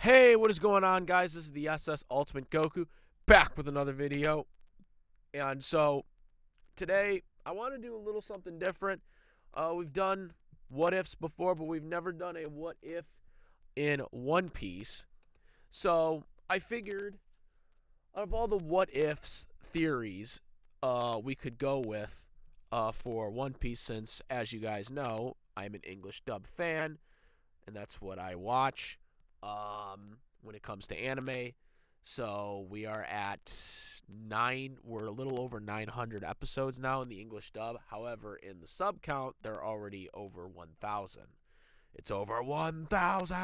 Hey, what is going on, guys? This is the SS Ultimate Goku back with another video. And so today I want to do a little something different. We've done what ifs before, but we've never done a what if in One Piece. So I figured out of all the what ifs theories we could go with for One Piece, since as you guys know, I'm an English dub fan, and that's what I watch when it comes to anime. So we are at we're a little over 900 episodes now in the English dub. However, in the sub count, they're already over 1,000. It's over 1,000.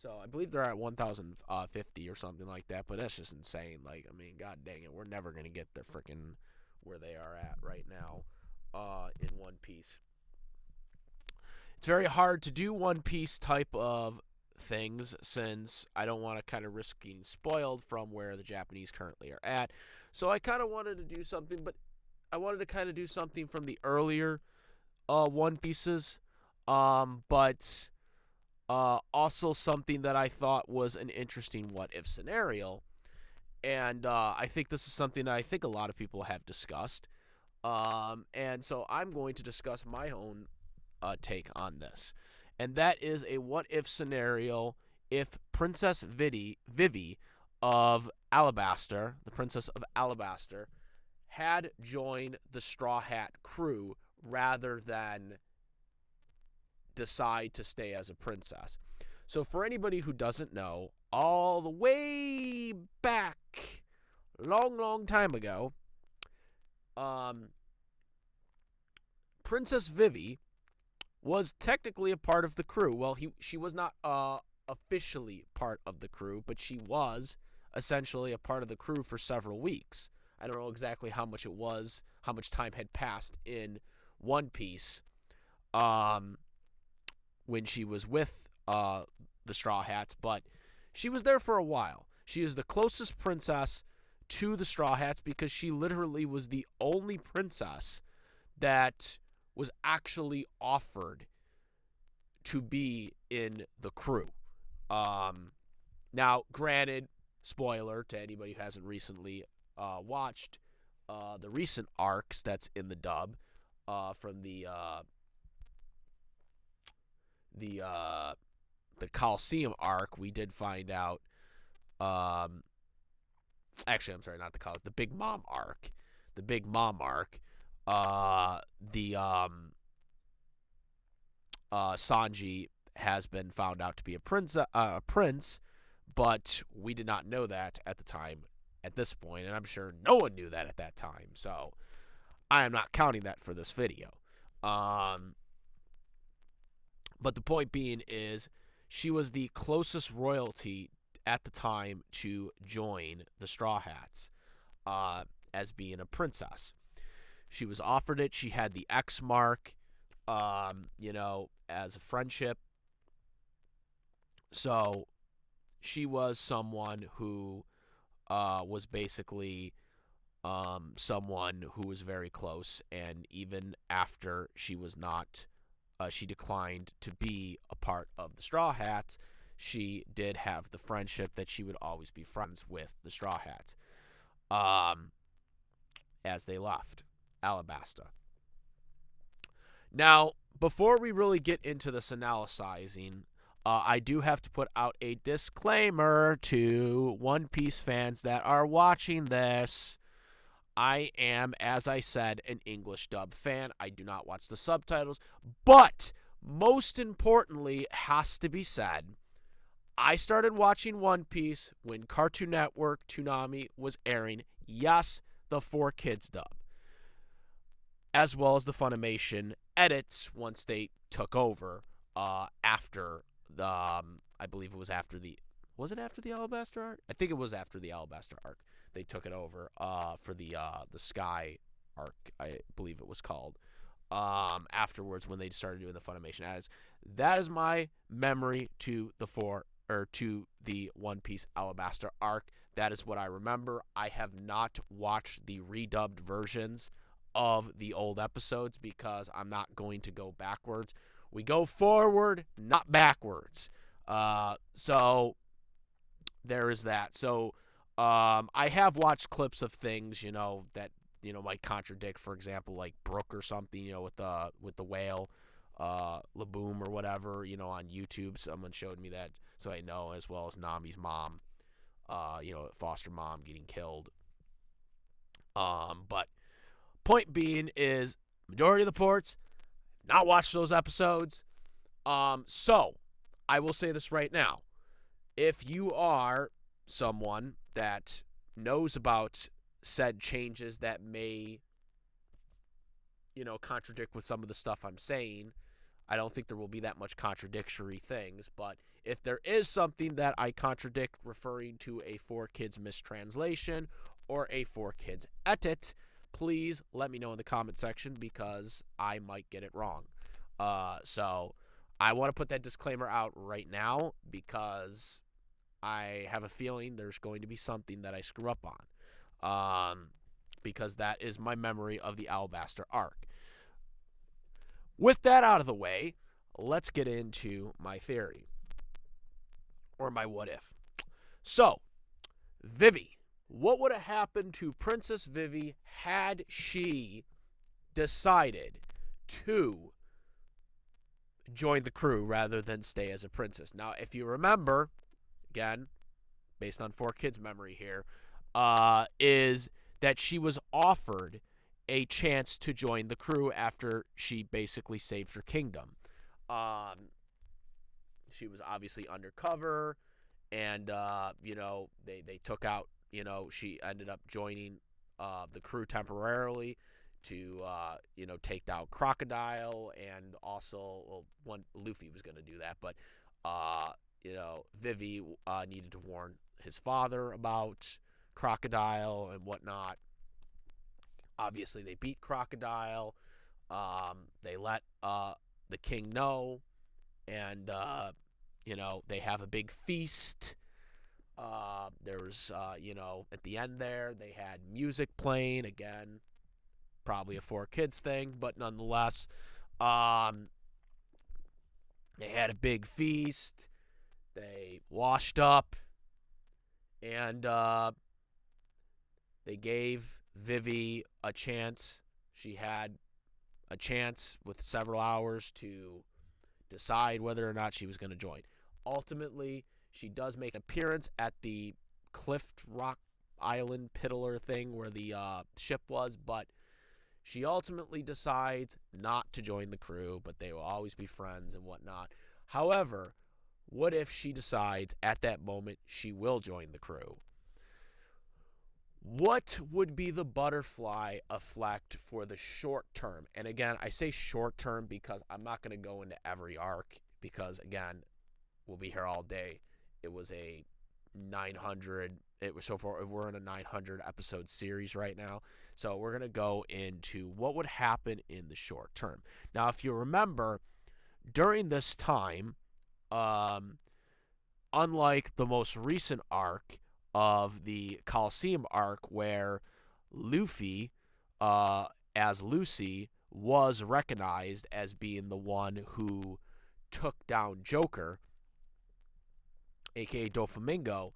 So I believe they're at 1,050 or something like that, but that's just insane. Like, I mean, god dang it, we're never going to get the freaking where they are at right now in One Piece. It's very hard to do One Piece type of things, since I don't want to kind of risk getting spoiled from where the Japanese currently are at. So I kind of wanted to do something, but I wanted to kind of do something from the earlier One Pieces, but also something that I thought was an interesting what if scenario. And I think this is something that I think a lot of people have discussed. And so I'm going to discuss my own take on this. And that is a what-if scenario if Princess Vivi of Alabaster, the Princess of Alabaster, had joined the Straw Hat crew rather than decide to stay as a princess. So for anybody who doesn't know, all the way back, long time ago, Princess Vivi was technically a part of the crew. Well, she was not officially part of the crew, but she was essentially a part of the crew for several weeks. I don't know exactly how much it was, how much time had passed in One Piece when she was with the Straw Hats, but she was there for a while. She is the closest princess to the Straw Hats because she literally was the only princess that was actually offered to be in the crew. Now, granted, spoiler to anybody who hasn't recently watched the recent arcs that's in the dub from the Coliseum arc, we did find out. Actually, I'm sorry, not the Big Mom arc. The Big Mom arc. Sanji has been found out to be a prince, but we did not know that at the time, at this point, and I'm sure no one knew that at that time, so I am not counting that for this video. But the point being is, she was the closest royalty at the time to join the Straw Hats as being a princess. She was offered it. She had the X mark, as a friendship. So she was someone who was basically someone who was very close. And even after she was not, she declined to be a part of the Straw Hats, she did have the friendship that she would always be friends with the Straw Hats as they left Alabaster. Now, before we really get into this analyzing, I do have to put out a disclaimer to One Piece fans that are watching this. I am, as I said, an English dub fan. I do not watch the subtitles. But, most importantly, has to be said, I started watching One Piece when Cartoon Network Toonami was airing, yes, the 4Kids dub, as well as the Funimation edits once they took over after the, I believe it was after the, was it after the Alabaster arc? I think it was after the Alabaster arc. They took it over for the Sky arc, I believe it was called. Afterwards, when they started doing the Funimation edits, that is my memory to the One Piece Alabaster arc. That is what I remember. I have not watched the redubbed versions of the old episodes because I'm not going to go backwards. We go forward, not backwards. So there is that. So I have watched clips of things, that might contradict. For example, like Brooke or something, with the whale, Laboom or whatever, on YouTube. Someone showed me that, so I know, as well as Nami's mom, foster mom getting killed. But point being is, majority of the ports not watched those episodes. So I will say this right now: if you are someone that knows about said changes that may, contradict with some of the stuff I'm saying, I don't think there will be that much contradictory things. But if there is something that I contradict, referring to a 4Kids mistranslation or a 4Kids edit, please let me know in the comment section, because I might get it wrong. So I want to put that disclaimer out right now, because I have a feeling there's going to be something that I screw up on, because that is my memory of the Alabaster arc. With that out of the way, let's get into my theory, or my what if. So, Vivi. What would have happened to Princess Vivi had she decided to join the crew rather than stay as a princess? Now, if you remember, again, based on 4Kids memory here, is that she was offered a chance to join the crew after she basically saved her kingdom. She was obviously undercover, and they took out, she ended up joining the crew temporarily to take down Crocodile, and also, Luffy was going to do that, but Vivi needed to warn his father about Crocodile and whatnot. Obviously, they beat Crocodile. They let the king know, and they have a big feast. There was, at the end there, they had music playing again. Probably a 4Kids thing, but nonetheless, they had a big feast. They washed up, and they gave Vivi a chance. She had a chance with several hours to decide whether or not she was going to join. Ultimately, she does make an appearance at the Cliff Rock Island Piddler thing where the ship was, but she ultimately decides not to join the crew, but they will always be friends and whatnot. However, what if she decides at that moment she will join the crew? What would be the butterfly effect for the short term? And again, I say short term because I'm not going to go into every arc, because again, we'll be here all day. It was a 900. It was so far. We're in a 900 episode series right now, so we're gonna go into what would happen in the short term. Now, if you remember, during this time, unlike the most recent arc of the Coliseum arc, where Luffy, as Lucy, was recognized as being the one who took down Joker, aka Doflamingo.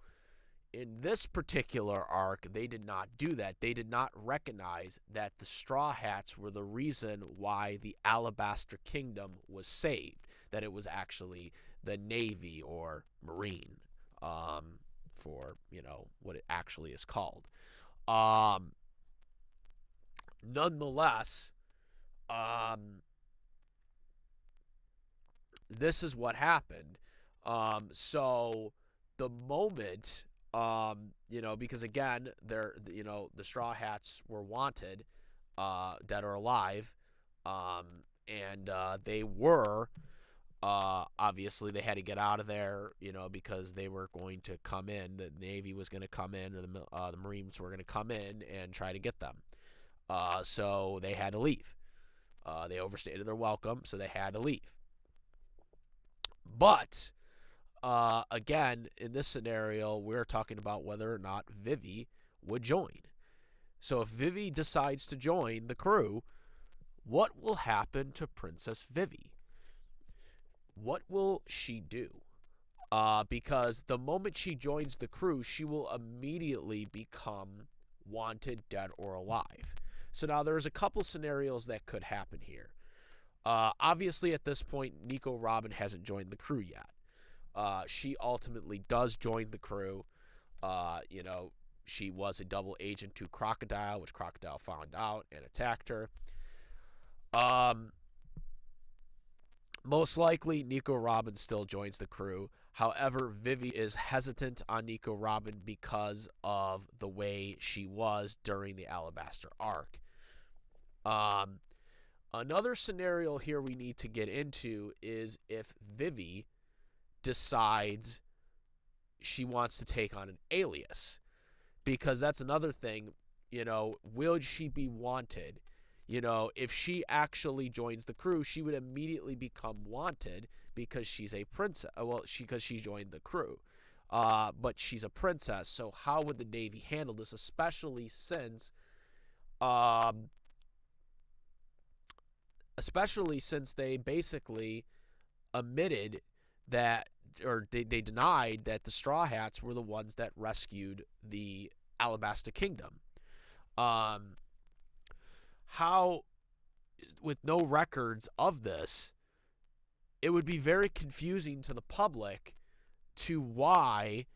In this particular arc, they did not do that. They did not recognize that the Strawhats were the reason why the Alabaster Kingdom was saved, that it was actually the Navy or Marine, for, what it actually is called. Nonetheless, this is what happened. So the moment, because again, the Straw Hats were wanted, dead or alive, and they were, obviously they had to get out of there, because they were going to come in. The Navy was going to come in, or the Marines were going to come in and try to get them. So they had to leave. They overstated their welcome, so they had to leave. But again, in this scenario, we're talking about whether or not Vivi would join. So if Vivi decides to join the crew, what will happen to Princess Vivi? What will she do? because the moment she joins the crew, she will immediately become wanted, dead, or alive. So now there's a couple scenarios that could happen here. Obviously, at this point, Nico Robin hasn't joined the crew yet. She ultimately does join the crew. She was a double agent to Crocodile, which Crocodile found out and attacked her. Most likely, Nico Robin still joins the crew. However, Vivi is hesitant on Nico Robin because of the way she was during the Alabaster arc. Another scenario here we need to get into is if Vivi decides she wants to take on an Alias. Because that's another thing, will she be wanted? If she actually joins the crew, she would immediately become wanted because she's a princess. Well, because she joined the crew. But she's a princess, so how would the Navy handle this, especially since they basically admitted that, or they denied that the Straw Hats were the ones that rescued the Alabaster Kingdom. How, with no records of this, it would be very confusing to the public to why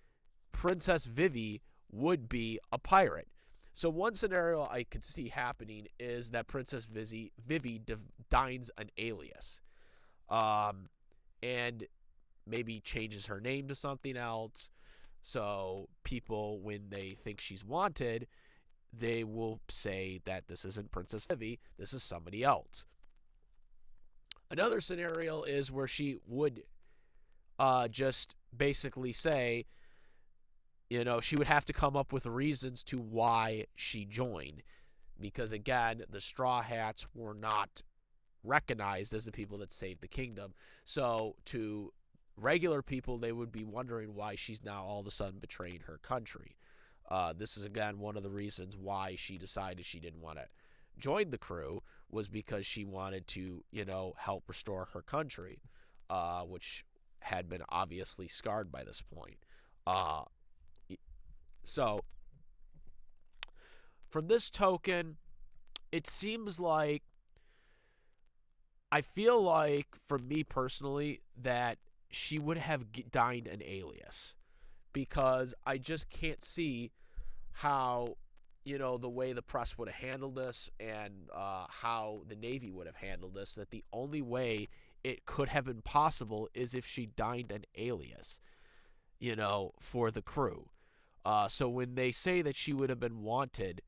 Princess Vivi would be a pirate. So one scenario I could see happening is that Princess Vivi dines an alias. And maybe changes her name to something else. So people, when they think she's wanted, they will say that this isn't Princess Vivi, this is somebody else. Another scenario is where she would just basically say, she would have to come up with reasons to why she joined. Because again, the Straw Hats were not recognized as the people that saved the kingdom. So to regular people, they would be wondering why she's now all of a sudden betraying her country. This is, again, one of the reasons why she decided she didn't want to join the crew, was because she wanted to, help restore her country, which had been obviously scarred by this point. So, from this token, it seems like, I feel like, for me personally, that she would have dined an Alias, because I just can't see how, the way the press would have handled this and how the Navy would have handled this, that the only way it could have been possible is if she dined an Alias, for the crew. So when they say that she would have been wanted,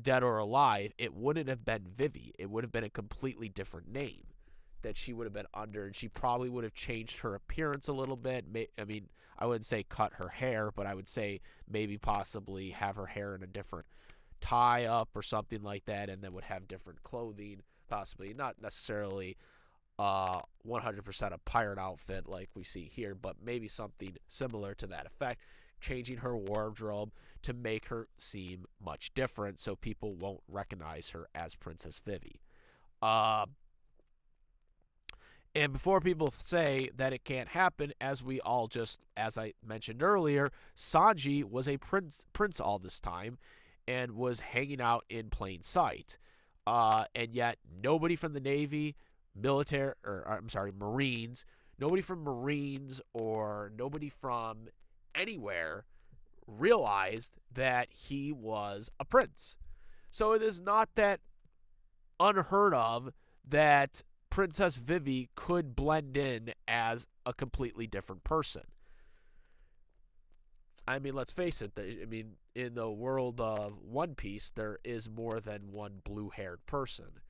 dead or alive, it wouldn't have been Vivi. It would have been a completely different name that she would have been under, and she probably would have changed her appearance a little bit. I wouldn't say cut her hair, but I would say maybe possibly have her hair in a different tie-up or something like that, and then would have different clothing, possibly. Not necessarily 100% a pirate outfit like we see here, but maybe something similar to that effect, changing her wardrobe to make her seem much different so people won't recognize her as Princess Vivi. And before people say that it can't happen, as I mentioned earlier, Sanji was a prince all this time and was hanging out in plain sight. And yet nobody from the Navy, Marines, nobody from Marines or nobody from anywhere realized that he was a prince. So it is not that unheard of that Princess Vivi could blend in as a completely different person. Let's face it. In the world of One Piece, there is more than one blue-haired person.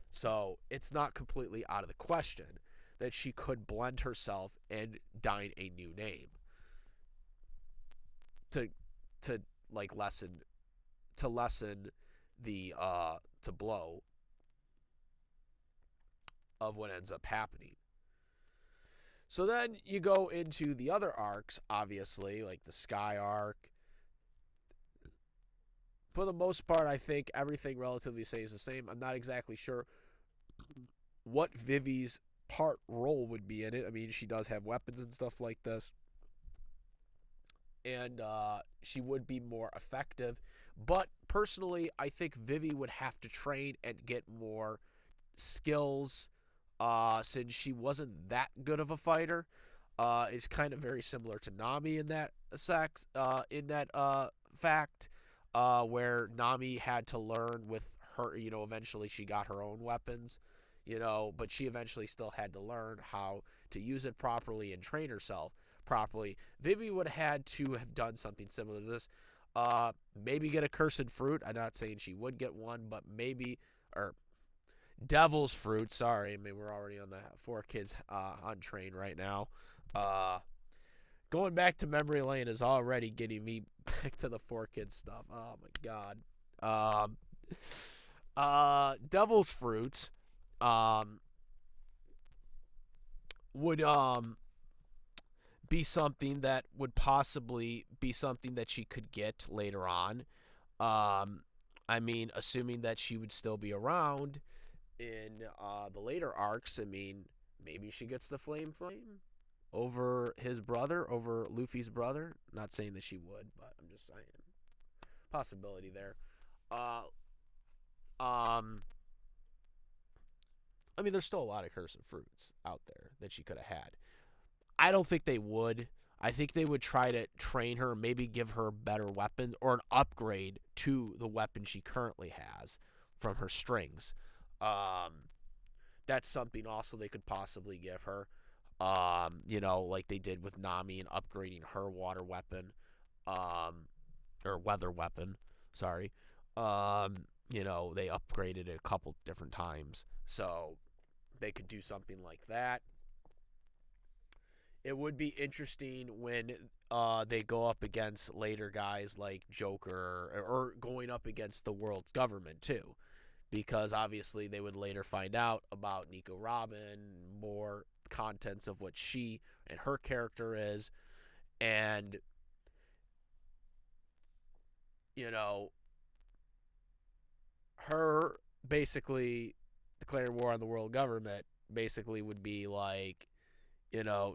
So it's not completely out of the question that she could blend herself and dine a new name to lessen the blow of what ends up happening. So then you go into the other arcs, obviously, like the Sky arc. For the most part, I think everything relatively stays the same. I'm not exactly sure what Vivi's part role would be in it. I mean, she does have weapons and stuff like this, and she would be more effective. But personally, I think Vivi would have to train and get more skills, since she wasn't that good of a fighter. Is kind of very similar to Nami in that fact, where Nami had to learn with her. Eventually she got her own weapons. But she eventually still had to learn how to use it properly and train herself properly. Vivi would have had to have done something similar to this. Maybe get a cursed fruit. I'm not saying she would get one, but maybe, or devil's fruit. Sorry, I mean, we're already on the 4Kids on train right now. Going back to memory lane is already getting me back to the 4Kids stuff. Oh my god. Devil's fruits would be something that would possibly be something that she could get later on. I mean, assuming that she would still be around in the later arcs. I mean, maybe she gets the flame over his brother, over Luffy's brother. Not saying that she would, but I'm just saying. Possibility there. I mean, there's still a lot of cursed fruits out there that she could have had. I don't think they would. I think they would try to train her, maybe give her better weapons or an upgrade to the weapon she currently has from her strings. That's something also they could possibly give her. Like they did with Nami and upgrading her water weapon, or weather weapon. Sorry. They upgraded it a couple different times, so they could do something like that. It would be interesting when they go up against later guys like Joker, or going up against the world's government too, because obviously they would later find out about Nico Robin, more contents of what she and her character is, and her basically declaring war on the world government basically would be like,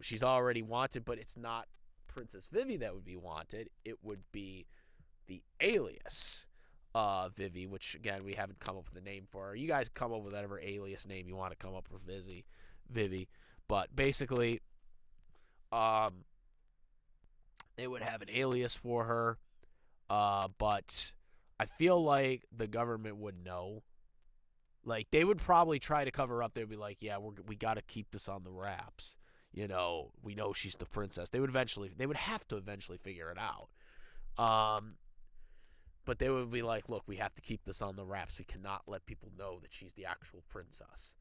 she's already wanted, but it's not Princess Vivi that would be wanted. It would be the Alias Vivi, which, again, we haven't come up with a name for her. You guys come up with whatever alias name you want to come up with Vivi. But basically, they would have an alias for her. But I feel like the government would know. Like, they would probably try to cover up. They'd be like, yeah, we got to keep this on the wraps. We know she's the princess. They would have to eventually figure it out. But they would be like, look, we have to keep this on the wraps. We cannot let people know that she's the actual princess.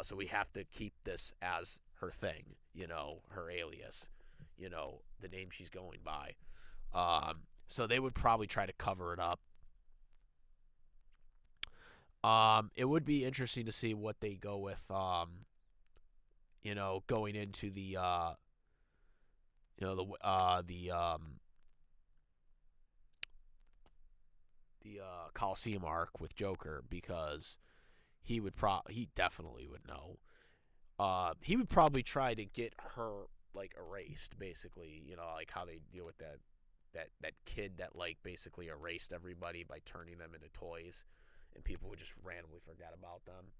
So we have to keep this as her thing, her alias, the name she's going by. So they would probably try to cover it up. It would be interesting to see what they go with, going into the Coliseum arc with Joker, because he definitely would know. He would probably try to get her like erased, basically. Like how they deal with that kid that like basically erased everybody by turning them into toys, and people would just randomly forget about them.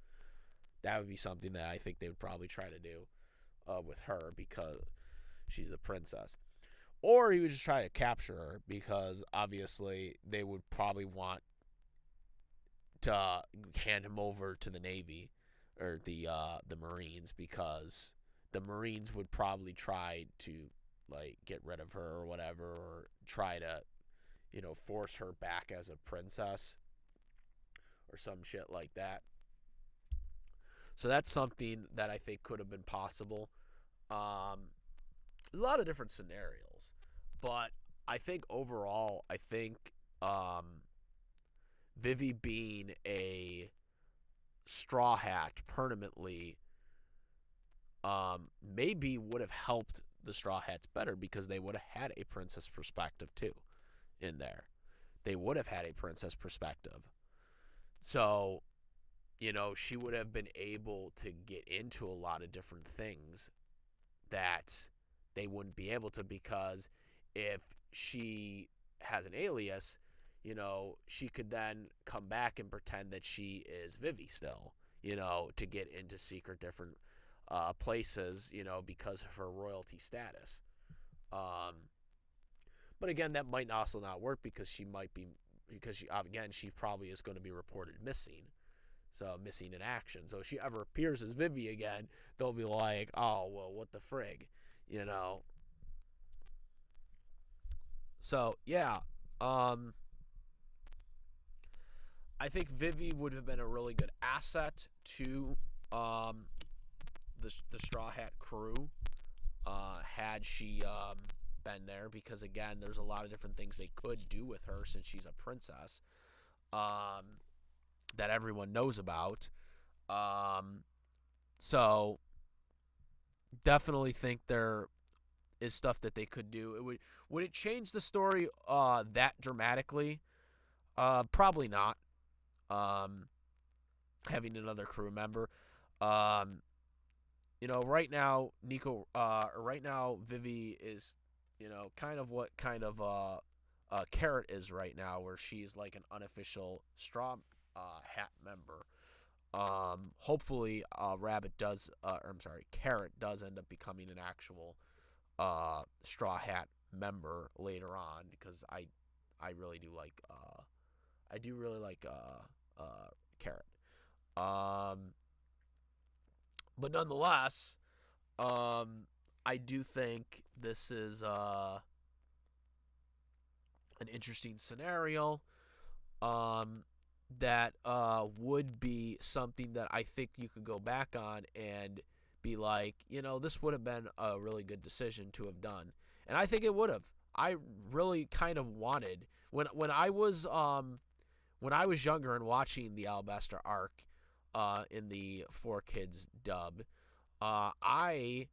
That would be something that I think they would probably try to do with her, because she's the princess. Or he would just try to capture her, because obviously they would probably want to hand him over to the Navy, or the Marines, because the Marines would probably try to like get rid of her or whatever, or try to force her back as a princess or some shit like that. So that's something that I think could have been possible. A lot of different scenarios, but I think overall, Vivi being a Straw Hat permanently maybe would have helped the Straw Hats better, because they would have had a princess perspective too in there. They would have had a princess perspective. So she would have been able to get into a lot of different things that they wouldn't be able to, because if she has an alias, she could then come back and pretend that she is Vivi still, to get into secret different places, because of her royalty status. Um, but again, that might also not work because she probably is going to be reported missing. So missing in action. So if she ever appears as Vivi again, they'll be like, oh, well, what the frig, you know? So yeah, um, I think Vivi would have been a really good asset to um, the Straw Hat crew had she been there, because again, there's a lot of different things they could do with her since she's a princess um, that everyone knows about. Um, so definitely think there is stuff that they could do. Would it change the story that dramatically? Probably not. Um, Having another crew member. Um, right now right now Vivi is, kind of what kind of Carrot is right now, where she's like an unofficial Straw Hat member. Hopefully, Carrot does end up becoming an actual Straw Hat member later on, because I really do like Carrot. Um, but nonetheless, I do think this is an interesting scenario. Um, that would be something that I think you could go back on and be like, this would have been a really good decision to have done, and I think it would have. I really kind of wanted, when I was younger and watching the Alabaster arc in the 4Kids dub, I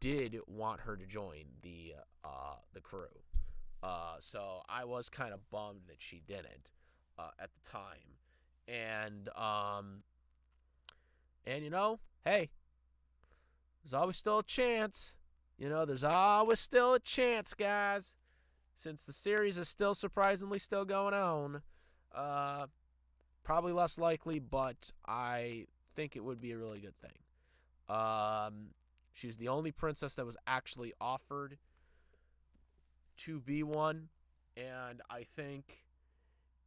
did want her to join the crew. So I was kind of bummed that she didn't at the time, and hey, there's always still a chance. There's always still a chance, guys. Since the series is still surprisingly still going on, probably less likely, but I think it would be a really good thing. She's the only princess that was actually offered to be one, and I think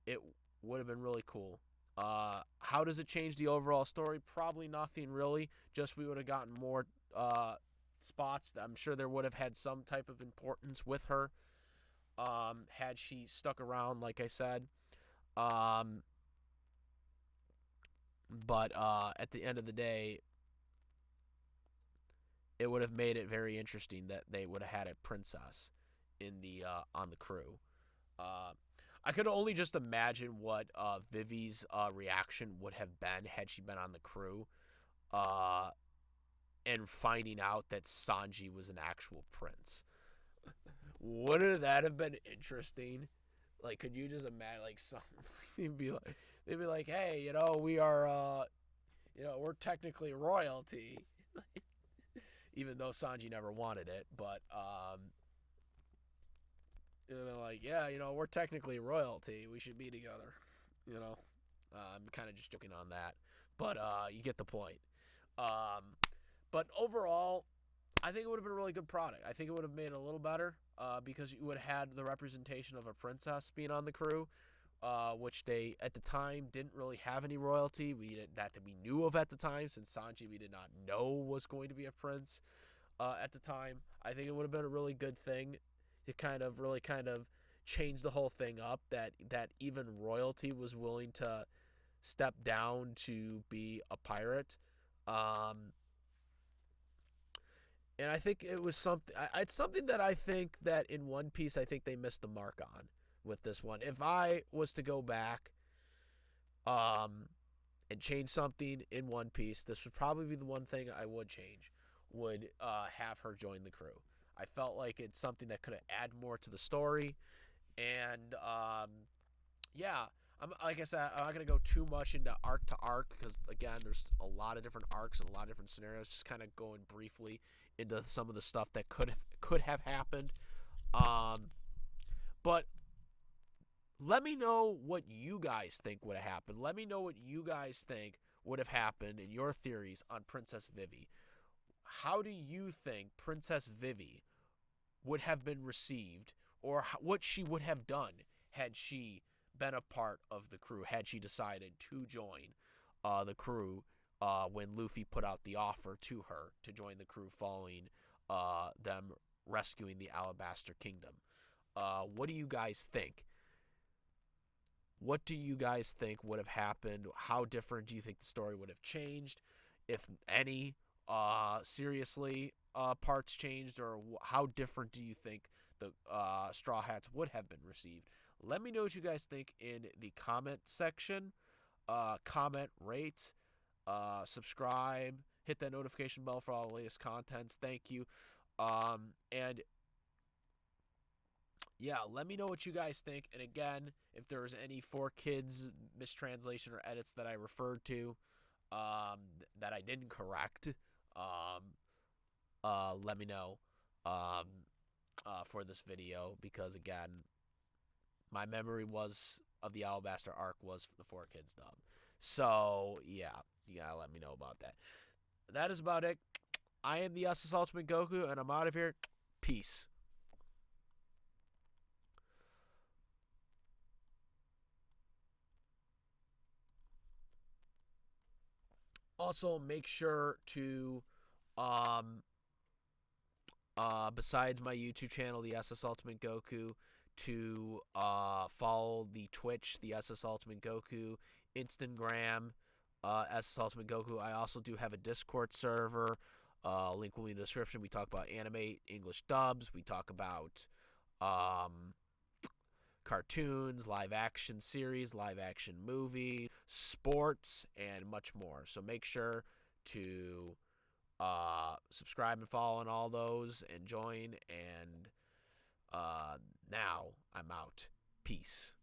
it would have been really cool. How does it change the overall story? Probably nothing really. Just we would have gotten more spots. I'm sure there would have had some type of importance with her had she stuck around, like I said. But at the end of the day, it would have made it very interesting that they would have had a princess in the on the crew. Uh, I could only just imagine what Vivi's reaction would have been had she been on the crew, uh, and finding out that Sanji was an actual prince. Wouldn't that have been interesting? Like, could you just imagine, like, they'd be like, hey, we are, we're technically royalty, even though Sanji never wanted it, but like, yeah, we're technically royalty. We should be together. I'm kind of just joking on that, but you get the point. But overall, I think it would have been a really good product. I think it would have made it a little better because you would have had the representation of a princess being on the crew, which they at the time didn't really have any royalty. That we knew of at the time, since Sanji we did not know was going to be a prince at the time. I think it would have been a really good thing to really change the whole thing up. That even royalty was willing to step down to be a pirate. And I think it was something. It's something that I think that in One Piece, I think they missed the mark on with this one. If I was to go back, and change something in One Piece, this would probably be the one thing I would change. Would have her join the crew. I felt like it's something that could add more to the story, and yeah, Like I said, I'm not gonna go too much into arc to arc because again, there's a lot of different arcs and a lot of different scenarios. Just kind of going briefly into some of the stuff that could have happened. Um, but let me know what you guys think would have happened. Let me know what you guys think would have happened in your theories on Princess Vivi. How do you think Princess Vivi would have been received, or what she would have done had she been a part of the crew, had she decided to join the crew when Luffy put out the offer to her to join the crew following them rescuing the Alabaster Kingdom. What do you guys think? What do you guys think would have happened? How different do you think the story would have changed, if any? Seriously, parts changed, or how different do you think the Straw Hats would have been received? Let me know what you guys think in the comment section. Comment, rate, subscribe, hit that notification bell for all the latest contents. Thank you. And yeah, let me know what you guys think. And again, if there was any 4Kids mistranslation or edits that I referred to that I didn't correct, let me know for this video because again, my memory was of the Alabaster arc was the 4Kids dub. So yeah, you gotta let me know about that. That is about it. I am the SS Ultimate Goku, and I'm out of here. Peace. Also, make sure to besides my YouTube channel, the SS Ultimate Goku, to follow the Twitch, the SS Ultimate Goku, Instagram, SS Ultimate Goku. I also do have a Discord server. Link will be in the description. We talk about anime, English dubs. We talk about cartoons, live action series, live action movie, sports, and much more. So make sure to subscribe and follow on all those and join. And now I'm out. Peace.